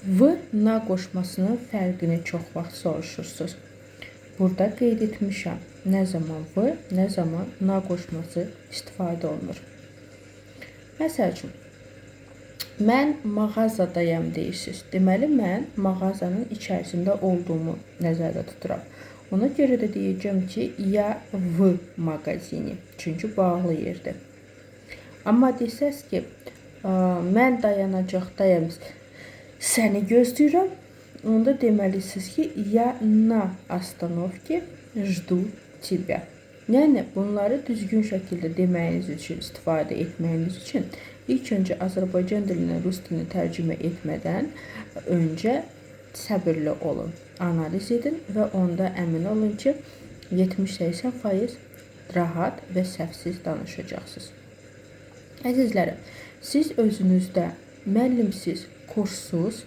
V, na qoşmasının fərqini çox vaxt soruşursunuz. Burada qeyd etmişəm. Nə zaman V, nə zaman na qoşması istifadə olunur. Məsəl üçün, mən mağazadayam deyirsiniz. Deməli, mən mağazanın içərisində olduğumu nəzərdə tuturam. Ona görə də deyəcəm ki, ya v mağazini. Çünki bağlı yerdir. Amma desəz ki, mən dayanacaqdayım, səni gözləyirəm. Onda deməlisiniz ki, ya na остановке жду тебя. Yəni, bunları düzgün şəkildə deməyiniz üçün, istifadə etməyiniz üçün ilk öncə Azərbaycan dilindən Rus dilini tərcümə etmədən öncə səbirli olun, analiz edin və onda əmin olun ki, 70-80% rahat və səhvsiz danışacaqsınız. Əzizlərim, siz özünüzdə müəllimsiz, kurssuz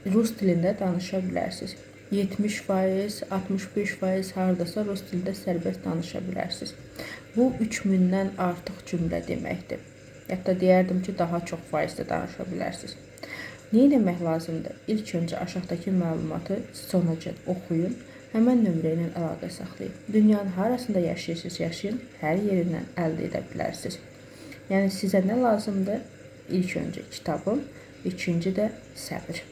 Rus dilində danışa bilərsiniz. 70%, 65% hardasa Rus dilində sərbəst danışa bilərsiniz. Bu 3000-dən artıq cümlə deməkdir. Hətta deyərdim ki, daha çox faizdə danışa bilərsiniz. Nə etmək lazımdır? İlk öncə aşağıdakı məlumatı sonacan oxuyun, həmən nömrə ilə əlaqə saxlayın. Dünyanın harasında yaşayırsınız, yaşayın, hər yerindən əldə edə bilərsiniz. Yəni, sizə nə lazımdır? İlk öncə kitabım, ikinci də səbir.